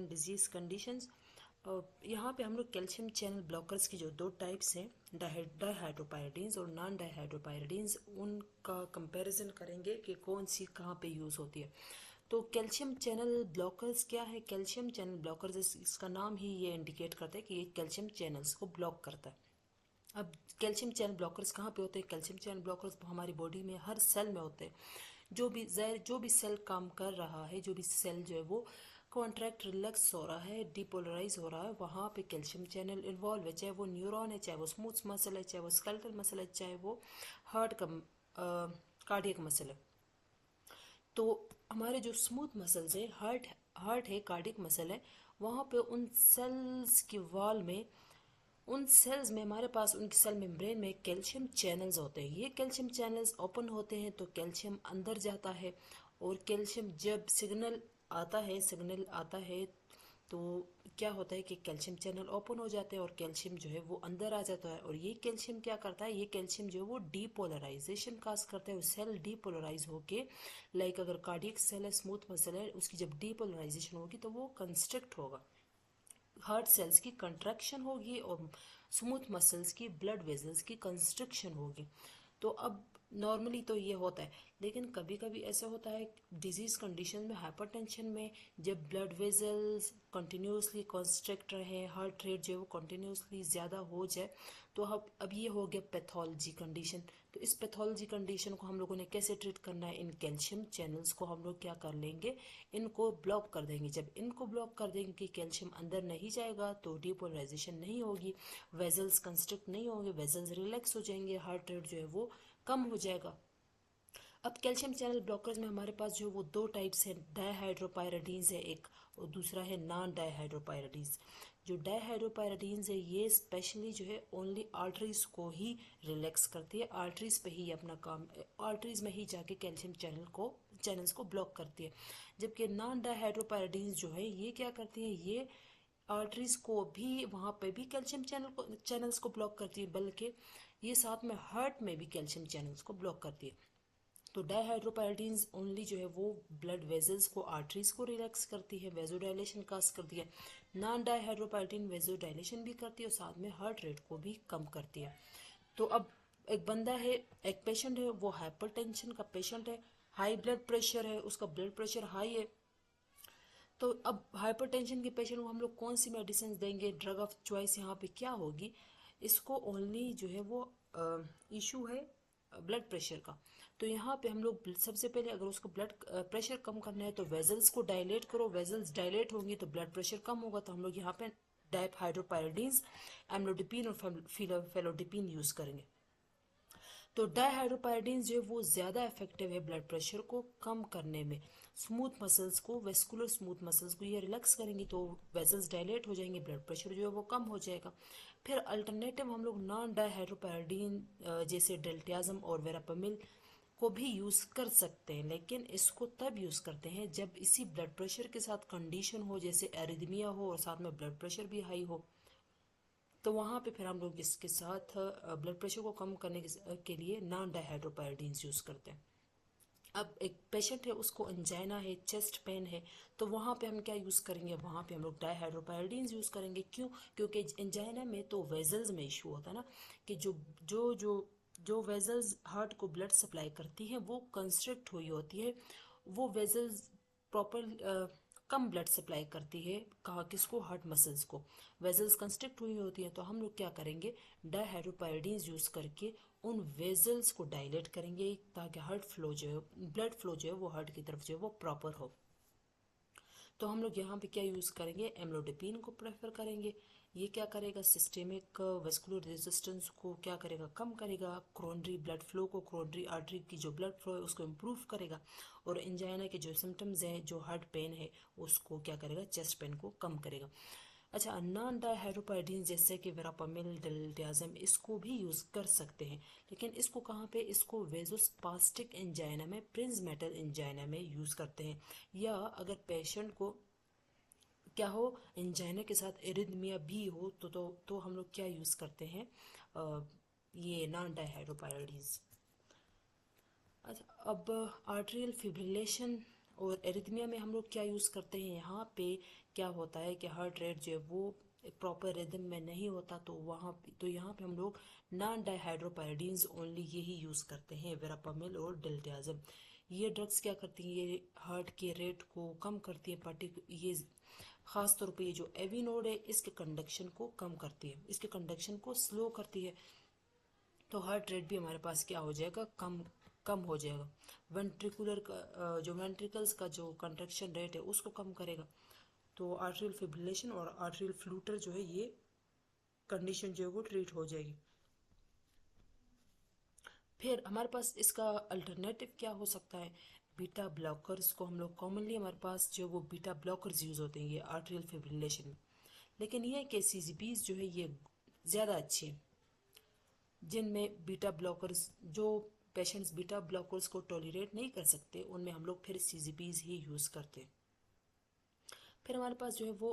And disease conditions. यहाँ पे हम लोग कैल्शियम चैनल ब्लॉकर्स की जो दो टाइप्स हैं, डाइहाइड्रोपायरिडीन्स और नॉन डाइहाइड्रोपायरिडीन्स, उनका कंपैरिजन करेंगे कि कौन सी कहाँ पे यूज़ होती है। तो कैल्शियम चैनल ब्लॉकर्स क्या है? कैल्शियम चैनल ब्लॉकर्स, इसका नाम ही ये इंडिकेट करता है कि ये कैल्शियम चैनल्स को ब्लॉक करता है। अब कैल्शियम चैनल ब्लॉकर्स कहाँ पे होते हैं? कैल्शियम चैनल ब्लॉकर्स हमारी बॉडी में हर सेल में होते हैं। जो भी सेल काम कर रहा है, जो भी सेल जो है वो कॉन्ट्रैक्ट रिलैक्स हो रहा है, डिपोलराइज हो रहा है, वहाँ पे कैल्शियम चैनल इन्वॉल्व है। चाहे वो न्यूरॉन है, चाहे वो स्मूथ मसल है, चाहे वो स्केलेटल मसल है, चाहे वो हार्ट का कार्डियक मसल है। तो हमारे जो स्मूथ मसल्स है, हार्ट है, कार्डियक मसल है, वहाँ पे उन सेल्स की वॉल में, उन सेल्स में हमारे पास उनकी सेल मेम्ब्रेन में कैल्शियम चैनल्स होते हैं। ये कैल्शियम चैनल्स ओपन होते हैं तो कैल्शियम अंदर जाता है, और कैल्शियम जब सिग्नल आता है तो क्या होता है कि कैल्शियम चैनल ओपन हो जाते हैं और कैल्शियम जो है वो अंदर आ जाता है। और ये कैल्शियम क्या करता है? ये कैल्शियम जो है वो डीपोलराइजेशन काज करता है। सेल डीपोलराइज होके, लाइक अगर कार्डियक सेल है, स्मूथ मसल है, उसकी जब डीपोलराइजेशन होगी तो वो कंस्ट्रक्ट होगा, हार्ट सेल्स की कंट्रैक्शन होगी और स्मूथ मसल्स की, ब्लड वेजल्स की कंस्ट्रक्शन होगी। तो अब नॉर्मली तो ये होता है, लेकिन कभी कभी ऐसा होता है डिजीज कंडीशन में, हाइपरटेंशन में, जब ब्लड वेजल्स कंटिन्यूसली कंस्ट्रक्ट रहे, हार्ट रेट जो है वो कंटिन्यूसली ज़्यादा हो जाए, तो अब ये हो गया पैथोलॉजी कंडीशन। तो इस पैथोलॉजी कंडीशन को हम लोगों ने कैसे ट्रीट करना है? इन कैल्शियम चैनल्स को हम लोग क्या कर लेंगे, इनको ब्लॉक कर देंगे। जब इनको ब्लॉक कर देंगे कि कैल्शियम अंदर नहीं जाएगा तो डीपोलराइजेशन नहीं होगी, वेजल्स कंस्ट्रक्ट नहीं होंगे, वेजल्स रिलैक्स हो जाएंगे, हार्ट रेट जो है वो कम हो जाएगा। अब कैल्शियम चैनल ब्लॉकर्स में हमारे पास जो वो दो टाइप्स हैं, डाइहाइड्रोपायरिडीन्स है एक, और दूसरा है नॉन डाइहाइड्रोपायरिडीन्स। जो डाइहाइड्रोपायरिडीन्स है ये स्पेशली जो है ओनली आर्टरीज को ही रिलैक्स करती है, आर्टरीज पे ही अपना काम, आर्टरीज में ही जाके कैल्शियम चैनल्स को ब्लॉक करती है। जबकि नॉन डाइहाइड्रोपायरिडीन्स जो है ये क्या करती है? ये आर्टरीज को भी, वहाँ पे भी कैल्शियम चैनल्स को ब्लॉक करती है, बल्कि ये साथ में हार्ट में भी कैल्शियम चैनल्स को ब्लॉक करती है। तो डाइहाइड्रोपायरिडीन्स ओनली जो है वो ब्लड वेजल्स को, आर्टरीज को रिलैक्स करती है, वेजोडाइलेशन काज करती है। नॉन डाइहाइड्रोपायरिडीन वेजोडाइलेशन भी करती है और साथ में हार्ट रेट को भी कम करती है। तो अब एक बंदा है, एक पेशेंट है, वो हाइपरटेंशन का पेशेंट है, हाई ब्लड प्रेशर है, उसका ब्लड प्रेशर हाई है। तो अब हाइपरटेंशन के पेशेंट को हम लोग कौन सी मेडिसिन देंगे? ड्रग ऑफ चॉइस यहाँ पे क्या होगी? इसको ओनली जो है वो इशू है ब्लड प्रेशर का। तो यहाँ पे हम लोग सबसे पहले अगर उसको ब्लड प्रेशर कम करना है तो वेजल्स को डायलेट करो, वेजल्स डायलेट होंगी तो ब्लड प्रेशर कम होगा। तो हम लोग यहाँ पे डायहाइड्रोपायरिडीन्स, एम्लोडिपिन और फेलोडिपिन यूज करेंगे। तो डाइहाइड्रोपायरिडीन जो है वो ज़्यादा इफेक्टिव है ब्लड प्रेशर को कम करने में। स्मूथ मसल्स को, वेस्कुलर स्मूथ मसल्स को ये रिलैक्स करेंगी तो वेजल्स डायलेट हो जाएंगे, ब्लड प्रेशर जो है वो कम हो जाएगा। फिर अल्टरनेटिव हम लोग नॉन डाइहाइड्रोपायरिडीन जैसे डेल्टियाजम और वेरापामिल को भी यूज़ कर सकते हैं, लेकिन इसको तब यूज़ करते हैं जब इसी ब्लड प्रेशर के साथ कंडीशन हो, जैसे एरिदमिया हो और साथ में ब्लड प्रेशर भी हाई हो। तो वहाँ पे फिर हम लोग इसके साथ ब्लड प्रेशर को कम करने के लिए नॉन डाइहाइड्रोपायरिडीन्स यूज़ करते हैं। अब एक पेशेंट है, उसको एंजाइना है, चेस्ट पेन है, तो वहाँ पे हम क्या यूज़ करेंगे? वहाँ पे हम लोग डाइहाइड्रोपायरिडीन्स यूज़ करेंगे। क्यों? क्योंकि एंजाइना में तो वेजल्स में इशू होता है ना, कि जो जो जो वेजल्स हार्ट को ब्लड सप्लाई करती हैं वो कंस्ट्रक्ट हुई होती है, वो वेजल्स प्रॉपर कम ब्लड सप्लाई करती है, कहा किसको? हार्ट मसल्स को। वेजल्स कंस्ट्रक्ट हुई होती हैं तो हम लोग क्या करेंगे? डाइहाइड्रोपायरिडीन्स यूज़ करके उन वेजल्स को डायलेट करेंगे ताकि हार्ट फ्लो जो है, ब्लड फ्लो जो है वो हार्ट की तरफ जो है वो प्रॉपर हो। तो हम लोग यहाँ पे क्या यूज़ करेंगे? एम्लोडिपिन को प्रेफर करेंगे। ये क्या करेगा? सिस्टेमिक वेस्कुलर रेजिस्टेंस को क्या करेगा? कम करेगा। क्रोनरी ब्लड फ्लो को, क्रोनरी आर्टरी की जो ब्लड फ्लो है उसको इम्प्रूव करेगा। और एंजाइना के जो सिम्टम्स हैं, जो हार्ट पेन है, उसको क्या करेगा? चेस्ट पेन को कम करेगा। अच्छा, नॉन डाइहाइड्रोपायरिडीन जैसे कि वेरापामिल, डेल्टियाजम, इसको भी यूज़ कर सकते हैं, लेकिन इसको कहाँ पे? इसको वेजोस्पास्टिक एंजाइना में, प्रिंस मेटल एंजाइना में यूज़ करते हैं। या अगर पेशेंट को क्या हो, एंजाइना के साथ एरिथमिया भी हो तो हम लोग क्या यूज़ करते हैं? ये नॉन डाइहाइड्रोपायरिडीन्स। अच्छा, अब आर्टेरियल फिब्रिलेशन और एरिथमिया में हम लोग क्या यूज़ करते हैं, यहाँ पे क्या होता है कि हार्ट रेट जो है वो प्रॉपर रिदम में नहीं होता, तो यहाँ पे हम लोग नॉन डाइहाइड्रोपायरिडीन्स ओनली यही यूज़ करते हैं, वेरापामिल और डिल्टियाज़म। ये ड्रग्स क्या करती हैं, ये हार्ट के रेट को कम करती है, ये ख़ास तौर पे ये जो एविनोड है इसके कंडक्शन को कम करती है, इसके कंडक्शन को स्लो करती है, तो हार्ट रेट भी हमारे पास क्या हो जाएगा, कम कम हो जाएगा। वेंट्रिकुलर का जो वेंट्रिकल्स का जो कंट्रैक्शन रेट है उसको कम करेगा, तो आर्ट्रियल फिब्रिलेशन और आर्ट्रियल फ्लूटर जो है ये कंडीशन जो है वो ट्रीट हो जाएगी। फिर हमारे पास इसका अल्टरनेटिव क्या हो सकता है, बीटा ब्लॉकर्स को हम लोग कॉमनली हमारे पास जो वो बीटा ब्लॉकर्स यूज़ होते हैं ये आर्ट्रियल फिब्रिलेशन में, लेकिन ये के सीजीबीज जो है ये ज़्यादा अच्छे हैं, जिनमें बीटा ब्लॉकर्स जो पेशेंट्स बीटा ब्लॉकर्स को टॉलरेट नहीं कर सकते उनमें हम लोग फिर सीजीबीज ही यूज़ करते हैं। फिर हमारे पास जो है वो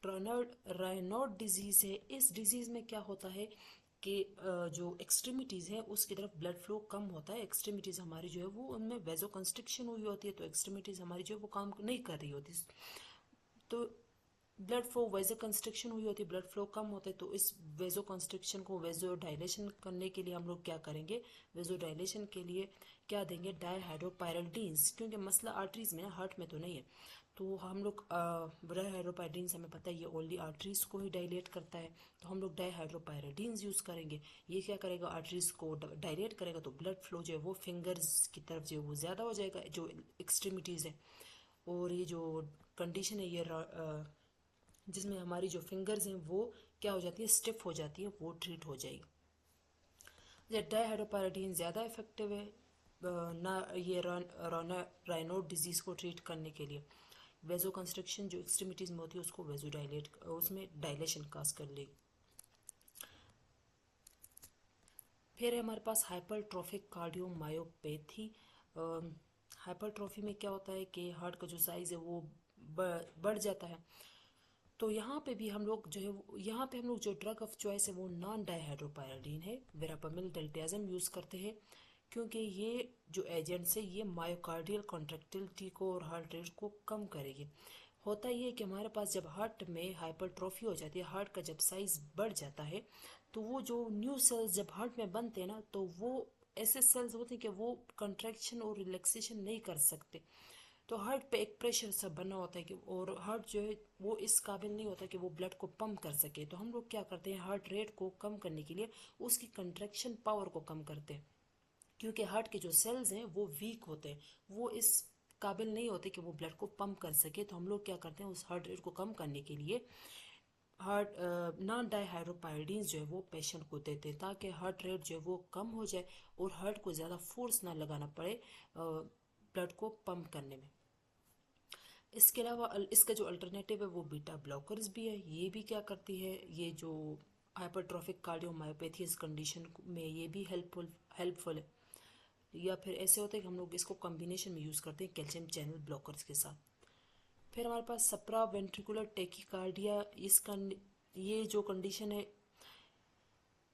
रायनॉड डिजीज़ है। इस डिजीज़ में क्या होता है कि जो एक्सट्रीमिटीज़ हैं उसकी तरफ ब्लड फ्लो कम होता है, एक्सट्रीमिटीज़ हमारी जो है वो उनमें वेजो कंस्ट्रिक्शन हुई होती है, तो एक्सट्रीमिटीज़ हमारी जो है वो काम नहीं कर रही होती, तो ब्लड फ्लो वेजो कंस्ट्रिक्शन हुई होती है, ब्लड फ्लो कम होता है, तो इस वेजो कंस्ट्रिक्शन को वेजो डायलेशन करने के लिए हम लोग क्या करेंगे, वेजो डायलेशन के लिए क्या देंगे, डायहाइड्रोपायरिडीन्स, क्योंकि मसला आर्टरीज में है, हार्ट में तो नहीं है, तो हम लोग डायहाइड्रोपायरिडीन्स हमें पता है ये ओनली आर्टरीज को ही डायलेट करता है, तो हम लोग डायहाइड्रोपायरिडीन्स यूज़ करेंगे। ये क्या करेगा, आर्टरीज को डायलेट करेगा, तो ब्लड फ्लो जो है वो फिंगर्स की तरफ जो है वो ज़्यादा हो जाएगा, जो एक्सट्रीमिटीज़ है, और ये जो कंडीशन है ये जिसमें हमारी जो फिंगर्स हैं वो क्या हो जाती है, स्टिफ हो जाती है, वो ट्रीट हो जाएगी। डायहाइड्रोपायरिडीन ज़्यादा इफेक्टिव है ना ये रायनोड डिजीज़ को ट्रीट करने के लिए, वेजो कंस्ट्रक्शन जो एक्सट्रीमिटीज़ में होती है उसको वेजो डायलेट उसमें डायलेशन काज कर लेगी। फिर है हमारे पास हाइपरट्रोफिक कार्डियोमायोपैथी। हाइपरट्रोफी में क्या होता है कि हार्ट का जो साइज़ है वो बढ़ जाता है, तो यहाँ पे भी हम लोग जो है यहाँ पे हम लोग जो ड्रग ऑफ चॉइस है वो नॉन डाइहाइड्रोपायरिडीन है, वेरापामिल डिल्टियाज़म यूज़ करते हैं, क्योंकि ये जो एजेंट्स है ये मायोकार्डियल कॉन्ट्रैक्टिलिटी को और हार्ट रेट को कम करेगी। होता ये है कि हमारे पास जब हार्ट में हाइपरट्रॉफी हो जाती है, हार्ट का जब साइज बढ़ जाता है, तो वो जो न्यू सेल्स जब हार्ट में बनते हैं ना, तो वो ऐसे सेल्स होते हैं कि वो कंट्रैक्शन और रिलैक्सेशन नहीं कर सकते, तो हार्ट पे एक प्रेशर सा बना होता है कि, और हार्ट जो है वो इस काबिल नहीं होता कि वो ब्लड को पंप कर सके, तो हम लोग क्या करते हैं, हार्ट रेट को कम करने के लिए उसकी कंट्रैक्शन पावर को कम करते हैं, क्योंकि हार्ट के जो सेल्स हैं वो वीक होते हैं, वो इस काबिल नहीं होते कि वो ब्लड को पंप कर सके, तो हम लोग क्या करते हैं उस हार्ट रेट को कम करने के लिए हार्ट नॉन डाइहाइड्रोपायरिडीन जो है वो पेशेंट को देते हैं, ताकि हार्ट रेट जो है वो कम हो जाए और हार्ट को ज़्यादा फोर्स ना लगाना पड़े ब्लड को पंप करने में। इसके अलावा इसका जो अल्टरनेटिव है वो बीटा ब्लॉकर्स भी है, ये भी क्या करती है, ये जो हाइपरट्रॉफिक कार्डियोमायोपैथी इस कंडीशन में ये भी हेल्पफुल है, या फिर ऐसे होता है कि हम लोग इसको कॉम्बिनेशन में यूज़ करते हैं कैल्शियम चैनल ब्लॉकर्स के साथ। फिर हमारे पास सप्रा वेंट्रिकुलर टेकिकार्डिया, इसका ये जो कंडीशन है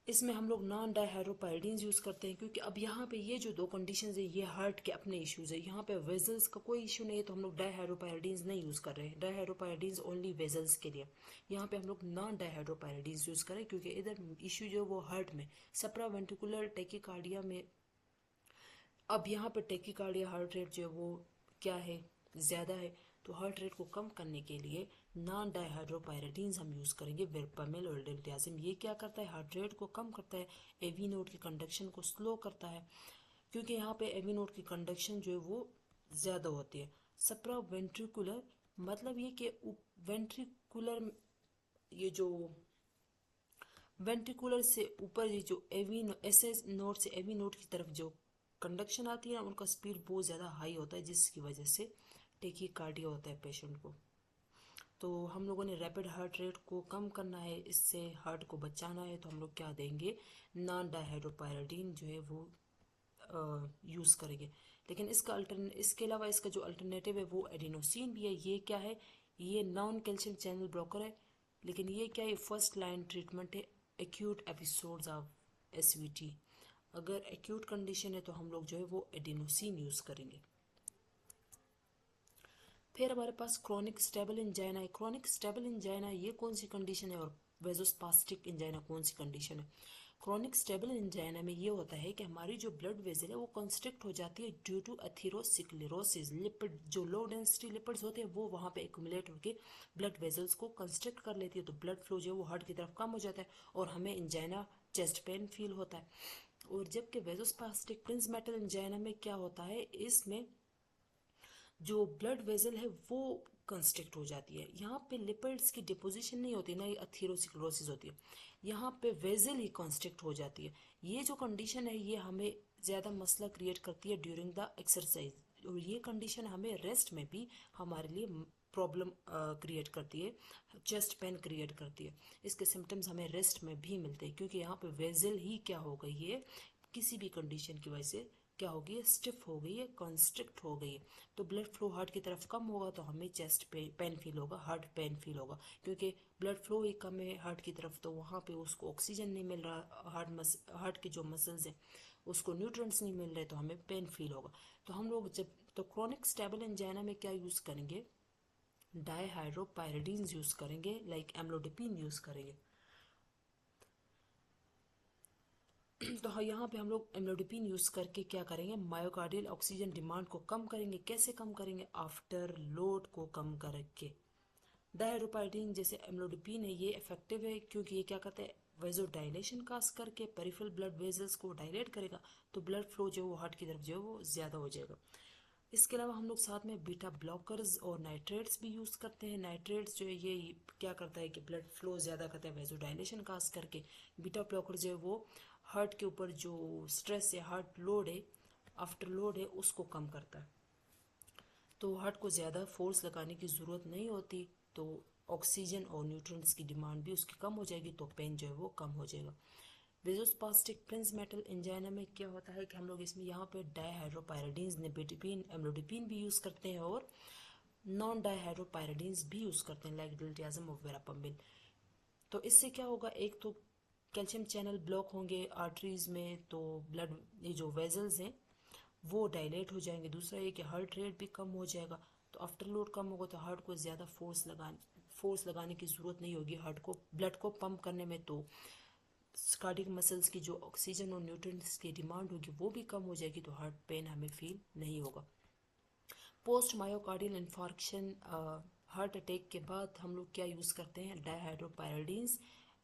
इसमें हम लोग नॉन डाइहाइड्रोपायरिडीन यूज़ करते हैं, क्योंकि अब यहाँ पे ये जो दो कंडीशंस है ये हार्ट के अपने इश्यूज है, यहाँ पे वेजल्स का कोई इशू नहीं है, तो हम लोग डाइहाइड्रोपायरिडीन नहीं यूज़ कर रहे हैं, डाइहाइड्रोपायरिडीन ओनली वेजल्स के लिए, यहाँ पे हम लोग नॉन डाइहाइड्रोपायरिडीन यूज़ करें, क्योंकि इधर इशू जो वो हार्ट में सप्रा वेंट्रिकुलर टेकिकार्डिया में, अब यहाँ पे टेकिकार्डिया हार्ट रेट जो है वो क्या है, ज़्यादा है, तो हार्ट रेट को कम करने के लिए नॉन डाइहाइड्रोपायरिडीन्स हम यूज़ करेंगे, वेरापामिल और डिल्टियाज़म। ये क्या करता है, हार्ट रेट को कम करता है, एवी नोड की कंडक्शन को स्लो करता है, क्योंकि यहाँ पे एवी नोड की कंडक्शन जो है वो ज़्यादा होती है। सप्रा वेंट्रिकुलर मतलब ये कि वेंट्रिकुलर ये जो वेंट्रिकुलर से ऊपर ये जो एवी ऐसे नोड से एवी नोड की तरफ जो कंडक्शन आती है ना, उनका स्पीड बहुत ज़्यादा हाई होता है, जिसकी वजह से टेकीकार्डिया होता है पेशेंट को। तो हम लोगों ने रैपिड हार्ट रेट को कम करना है, इससे हार्ट को बचाना है, तो हम लोग क्या देंगे, नॉन डाइहाइड्रोपायरिडीन जो है वो यूज़ करेंगे। लेकिन इसके अलावा इसका जो अल्टरनेटिव है वो एडिनोसिन भी है। ये क्या है, ये नॉन कैल्शियम चैनल ब्लॉकर है, लेकिन ये क्या है, फर्स्ट लाइन ट्रीटमेंट है एक्यूट एपिसोड्स ऑफ एसवीटी, अगर एक्यूट कंडीशन है तो हम लोग जो है वो एडिनोसिन यूज़ करेंगे। फिर हमारे पास क्रॉनिक स्टेबल एंजाइना है। क्रॉनिक स्टेबल एंजाइना ये कौन सी कंडीशन है, और वेजोस्पास्टिक एंजाइना कौन सी कंडीशन है। क्रॉनिक स्टेबल एंजाइना में ये होता है कि हमारी जो ब्लड वेसल है वो कंस्ट्रिक्ट हो जाती है ड्यू टू एथेरोस्क्लेरोसिस। लिपिड जो लो डेंसिटी लिपिड्स होते हैं वो वहाँ पे एक्यूमुलेट होकर ब्लड वेसल्स को कंस्ट्रिक्ट कर लेती है, तो ब्लड फ्लो जो है वो हार्ट की तरफ कम हो जाता है और हमें एंजाइना चेस्ट पेन फील होता है। और जबकि वेजोस्पास्टिक प्रिंस मेटल एंजाइना में क्या होता है, इसमें जो ब्लड वेसल है वो कंस्ट्रिक्ट हो जाती है। यहाँ पे लिपिड्स की डिपोजिशन नहीं होती, ना ही एथेरोस्क्लेरोसिस होती है, यहाँ पे वेसल ही कंस्ट्रिक्ट हो जाती है। ये जो कंडीशन है ये हमें ज़्यादा मसला क्रिएट करती है ड्यूरिंग द एक्सरसाइज, और ये कंडीशन हमें रेस्ट में भी हमारे लिए प्रॉब्लम क्रिएट करती है, चेस्ट पेन क्रिएट करती है। इसके सिम्टम्स हमें रेस्ट में भी मिलते हैं, क्योंकि यहाँ पे वेसल ही क्या हो गई है, किसी भी कंडीशन की वजह से क्या हो गई है, स्टिफ हो गई है, कॉन्स्ट्रिक्ट हो गई है। तो ब्लड फ्लो हार्ट की तरफ कम होगा तो हमें चेस्ट पेन फील होगा, हार्ट पेन फील होगा, क्योंकि ब्लड फ्लो ही कम है हार्ट की तरफ, तो वहाँ पे उसको ऑक्सीजन नहीं मिल रहा, हार्ट के जो मसल्स हैं उसको न्यूट्रिएंट्स नहीं मिल रहे, तो हमें पेन फील होगा। तो हम लोग जब तो क्रॉनिक स्टेबल एंजाइना में क्या यूज़ करेंगे, डायहाइड्रोपायरिडीन्स यूज़ करेंगे, लाइक एम्लोडिपिन यूज़ करेंगे। तो हाँ, यहाँ पे हम लोग एम्लोडिपिन यूज़ करके क्या करेंगे, मायोकार्डियल ऑक्सीजन डिमांड को कम करेंगे। कैसे कम करेंगे, आफ्टर लोड को कम करके। डायहाइड्रोपायरिडीन जैसे एम्लोडिपिन है ये इफेक्टिव है, क्योंकि ये क्या करता है, वेजो डायलेशन काज करके पेरिफेरल ब्लड वेजल्स को डायलेट करेगा, तो ब्लड फ्लो जो है वो हार्ट की तरफ जो है वो ज़्यादा हो जाएगा। इसके अलावा हम लोग साथ में बीटा ब्लॉकर्स और नाइट्रेट्स भी यूज़ करते हैं। नाइट्रेट्स जो है ये क्या करता है कि ब्लड फ्लो ज़्यादा करता है वेजो डायलेशन काज करके। बीटा ब्लॉकर जो है वो हार्ट के ऊपर जो स्ट्रेस है, हार्ट लोड है, आफ्टर लोड है, उसको कम करता है, तो हार्ट को ज़्यादा फोर्स लगाने की ज़रूरत नहीं होती, तो ऑक्सीजन और न्यूट्रिएंट्स की डिमांड भी उसकी कम हो जाएगी, तो पेन जो है वो कम हो जाएगा। वेजोस्पास्टिक प्रिंस मेटल एंजाइना में क्या होता है कि हम लोग इसमें यहाँ पे डायहाइड्रोपायरिडीन्स, निबेटिपिन, एम्लोडिपिन भी यूज़ करते हैं, और नॉन डायहाइड्रोपायरिडीन्स भी यूज़ करते हैं, लाइक डिल्टियाज़म और वेरापम्बिन। तो इससे क्या होगा, एक तो कैल्शियम चैनल ब्लॉक होंगे आर्टरीज में, तो ब्लड ये जो वेजल्स हैं वो डायलेट हो जाएंगे। दूसरा ये कि हार्ट रेट भी कम हो जाएगा, तो आफ्टर लोड कम होगा तो हार्ट को ज़्यादा फोर्स लगाने की ज़रूरत नहीं होगी हार्ट को ब्लड को पंप करने में, तो कार्डियक मसल्स की जो ऑक्सीजन और न्यूट्रिएंट्स की डिमांड होगी वो भी कम हो जाएगी, तो हार्ट पेन हमें फील नहीं होगा। Post myocardial infarction, heart attack के बाद हम लोग क्या यूज़ करते हैं, डायहाइड्रोपायरिडीन्स,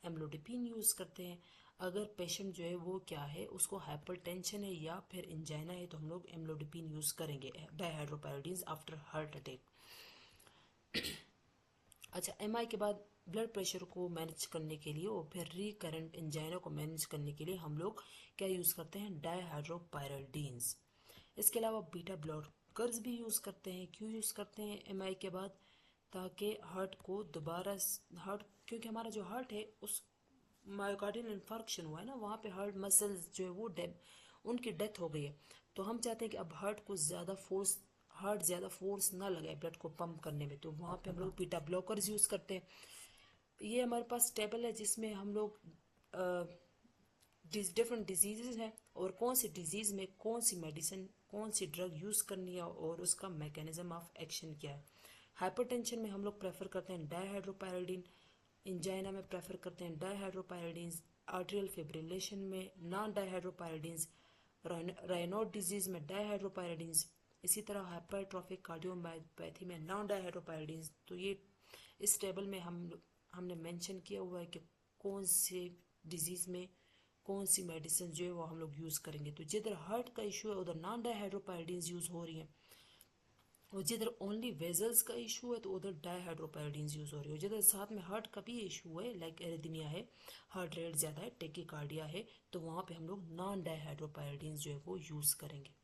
एम्लोडिपिन यूज़ करते हैं। अगर पेशेंट जो है वो क्या है, उसको हाइपरटेंशन है या फिर इंजाइना है, तो हम लोग एम्लोडिपिन यूज़ करेंगे, डायहाइड्रोपायरिडीन्स आफ्टर हार्ट अटैक। अच्छा, एमआई के बाद ब्लड प्रेशर को मैनेज करने के लिए और फिर रिकरेंट एंजाइना को मैनेज करने के लिए हम लोग क्या यूज़ करते हैं, डायहाइड्रोपायरिडीन्स। इसके अलावा बीटा ब्लॉकर्स भी यूज़ करते हैं। क्यों यूज़ करते हैं एमआई के बाद, ताकि हार्ट को दोबारा हार्ट, क्योंकि हमारा जो हार्ट है उस मायोकार्डियल इन्फार्क्शन हुआ है ना, वहाँ पे हार्ट मसल्स जो है वो उनकी डेथ हो गई है, तो हम चाहते हैं कि अब हार्ट ज़्यादा फोर्स ना लगाए ब्लड को पंप करने में, तो वहाँ पे हम लोग बीटा ब्लॉकर्स यूज़ करते हैं। ये हमारे पास टेबल है जिसमें हम लोग डिफरेंट डिजीज़ हैं और कौन सी डिजीज़ में कौन सी मेडिसिन, कौन सी ड्रग यूज़ करनी है और उसका मैकेनिज्म ऑफ एक्शन क्या है। हाइपरटेंशन में हम लोग प्रेफर करते हैं डायहाइड्रोपायरिडीन, इंजाइना में प्रेफर करते हैं डायहाइड्रोपायरिडीन्स, आर्ट्रियल फिब्रिलेशन में नॉन डायहाइड्रोपायरिडीन्स, रायनोड डिजीज़ में डायहाइड्रोपायरिडीन्स, इसी तरह हाइपरट्रॉफिक कार्डियोमायोपैथी में नॉन डायहाइड्रोपायरिडीन्स। तो ये इस टेबल में हमने मेंशन किया हुआ है कि कौन से डिजीज़ में कौन सी मेडिसिन जो है वो हम लोग यूज़ करेंगे। तो जिधर हार्ट का इशू है उधर नॉन डायहाइड्रोपायरिडीन्स यूज़ हो रही हैं, और जिधर ओनली वेजल्स का इशू है तो उधर डायहाइड्रोपायरिडीन्स यूज़ हो रही है। जिधर साथ में हार्ट का भी इशू है, लाइक एरिथमिया है, हार्ट रेट ज़्यादा है, टेकिकार्डिया है, तो वहाँ पे हम लोग नॉन डायहाइड्रोपायरिडीन्स जो है वो यूज़ करेंगे।